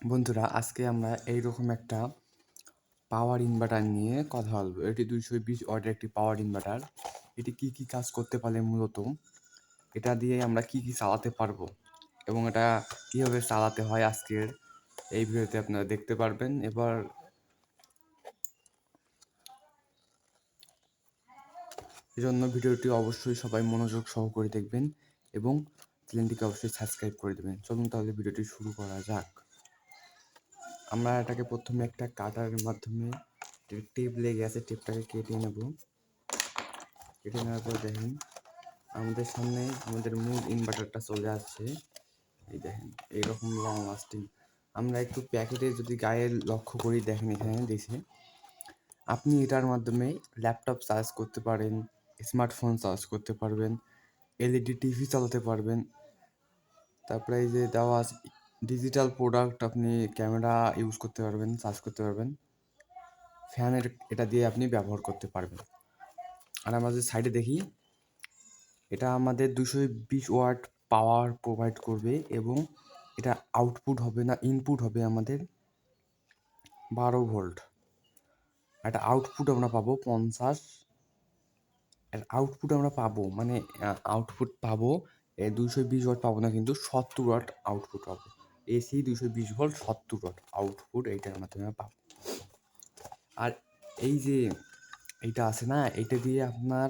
বন্ধুরা, আজকে আমরা এইরকম একটা পাওয়ার ইনভার্টার নিয়ে কথা বলবো। এটি 220 ওয়াটের একটি পাওয়ার ইনভার্টার। এটি কি কি কাজ করতে পারে মূলত, এটা দিয়ে আমরা কি কি চালাতে পারবো এবং এটা কীভাবে চালাতে হয় আজকের এই ভিডিওতে আপনারা দেখতে পারবেন। এবার এজন্য ভিডিওটি অবশ্যই সবাই মনোযোগ সহকারে দেখবেন এবং চ্যানেলটিকে অবশ্যই সাবস্ক্রাইব করে দেবেন। চলুন তাহলে ভিডিওটি শুরু করা যাক। আমরা এটাকে প্রথমে একটা কাটারের মাধ্যমে টেপ লেগে আছে, টেপটাকে কেটে নেব। কেটে নেওয়ার পর দেখেন আমাদের সামনে আমাদের মূল ইনভার্টারটা চলে আসছে। এই দেখেন এইরকম লং লাস্টিং। আমরা একটু প্যাকেটে যদি গায়ে লক্ষ্য করি, দেখেন এখানে দিয়েছে আপনি এটার মাধ্যমে ল্যাপটপ চার্জ করতে পারেন, স্মার্টফোন চার্জ করতে পারবেন, এলইডি টিভি চালাতে পারবেন। তারপরে এই যে দেওয়া আছে ডিজিটাল প্রোডাক্ট, আপনি ক্যামেরা ইউজ করতে পারবেন, চার্জ করতে পারবেন, ফ্যানের এটা দিয়ে আপনি ব্যবহার করতে পারবেন। আর আমরা যদি সাইডে দেখি, এটা আমাদের 220 ওয়াট পাওয়ার প্রোভাইড করবে এবং এটা আউটপুট হবে না, ইনপুট হবে আমাদের 12 ভোল্ট। একটা আউটপুট আমরা পাবো 50, আউটপুট আমরা পাবো মানে আউটপুট পাবো 220 ওয়াট পাবো না, কিন্তু 70 ওয়াট আউটপুট পাবো। এসি 220 ভোল্ট 70 ওয়াট আউটপুট এইটার মাধ্যমে পাবো। আর এই যে এইটা আছে না, এইটা দিয়ে আপনার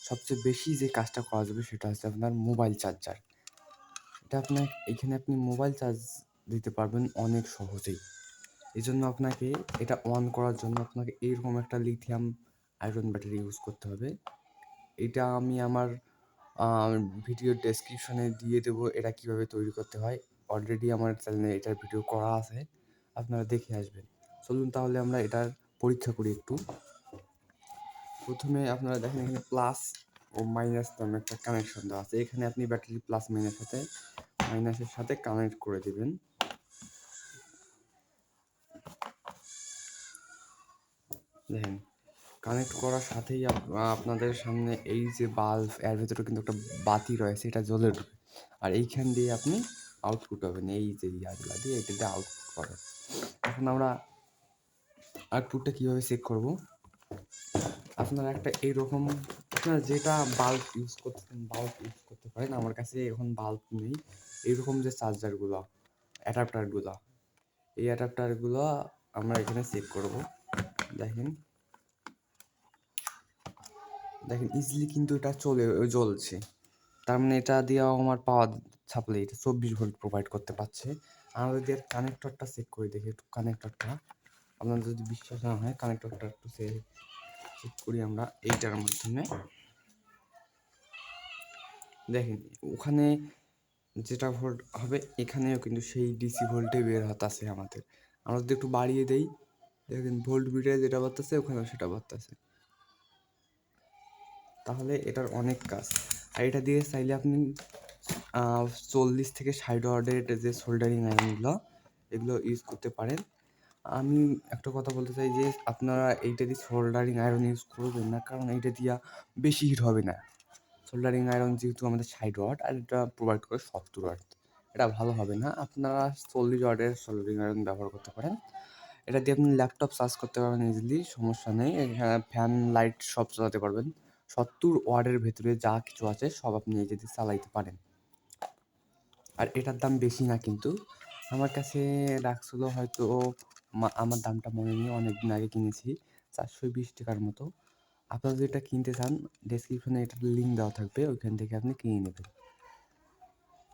সবচেয়ে বেশি যে কাজটা করা যাবে সেটা হচ্ছে আপনার মোবাইল চার্জার। এটা আপনার এখানে আপনি মোবাইল চার্জ দিতে পারবেন অনেক সহজেই। এই জন্য আপনাকে এটা অন করার জন্য আপনাকে এইরকম একটা লিথিয়াম আয়রন ব্যাটারি ইউজ করতে হবে। এটা আমি আমার ভিডিও ডেসক্রিপশনে দিয়ে দেবো এটা কীভাবে তৈরি করতে হয়। অলরেডি আমার চ্যানেলে এটার ভিডিও করা আছে, আপনারা দেখে আসবেন। চলুন তাহলে আমরা এটার পরীক্ষা করি একটু। প্রথমে আপনারা দেখেন এখানে প্লাস ও মাইনাস নামে একটা কানেকশন দেওয়া আছে। এখানে আপনি ব্যাটারি প্লাস মাইনাসের সাথে কানেক্ট করে দেবেন। দেখেন কানেক্ট করার সাথেই আপনাদের সামনে এই যে বাল্ব, এর ভিতরে কিন্তু একটা বাতি রয়েছে, এটা জ্বলে উঠবে। আর এইখান দিয়ে আপনি আউটপুট পাবেন, এই যে ইয়াগুলা দিয়ে এটা দিয়ে আউটপুট পাবেন। এখন আমরা আউটপুটটা কীভাবে চেক করব, আপনারা একটা এইরকম আপনারা যেটা বাল্ব ইউজ করতে পারেন। আমার কাছে এখন বাল্ব নেই। এইরকম যে চার্জারগুলো, অ্যাডাপ্টারগুলো, এই অ্যাডাপ্টারগুলো আমরা এখানে চেক করব। দেখেন ইজিলি কিন্তু এটা জ্বলছে। তার মানে এটা দিয়েও আমার পাওয়ার সাপ্লাই এটা 24 ভোল্ট প্রোভাইড করতে পারছে। আমরা যদি এর কানেক্টরটা চেক করে দেখি, একটু কানেক্টরটা আপনাদের যদি বিশ্বাস না হয়, কানেক্টরটা একটু চেক করি আমরা এইটার মাধ্যমে। দেখেন ওখানে যেটা ভোল্ট হবে এখানেও কিন্তু সেই ডিসি ভোল্টে বের হতাছে আমাদের। আমরা যদি একটু বাড়িয়ে দেই, দেখেন ভোল্ট মিটারে যেটা বাড়তেছে ওখানেও সেটা বাড়তেছে। তাহলে এটার অনেক কাজ। আর এটা দিয়ে চাইলে আপনি 40 থেকে 60 ওয়াটের যে সোল্ডারিং আয়রনগুলো, এগুলো ইউজ করতে পারেন। আমি একটা কথা বলতে চাই যে আপনারা এইটা দিয়ে সোল্ডারিং আয়রন ইউজ করবেন না, কারণ এইটা দিয়া বেশি হিট হবে না। সোল্ডারিং আয়রন যেহেতু আমাদের 60 ওয়াট আর এটা প্রোভাইড করে 70 ওয়াট, এটা ভালো হবে না। আপনারা 40 ওয়াটের সোল্ডারিং আয়রন ব্যবহার করতে পারেন। এটা দিয়ে আপনি ল্যাপটপ চার্জ করতে পারবেন ইজিলি, সমস্যা নেই। এখানে ফ্যান লাইট সব চালাতে পারবেন। 70 ওয়াটের ভেতরে যা কিছু আছে সব আপনি এই দিয়ে চালাইতে পারেন। আর এটার দাম বেশি না, কিন্তু আমার কাছে রাখছিল হয়তো আমার দামটা মনে নেই, অনেকদিন আগে কিনেছি 420 টাকার মতো। আপনারা যদি এটা কিনতে চান, ডেসক্রিপশনে এটার লিঙ্ক দেওয়া থাকবে, ওইখান থেকে আপনি কিনে নেবেন।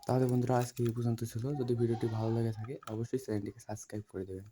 তাহলে বন্ধুরা আজকে এই পর্যন্ত ছিল। যদি ভিডিওটি ভালো লেগে থাকে অবশ্যই চ্যানেলটিকে সাবস্ক্রাইব করে দেবেন।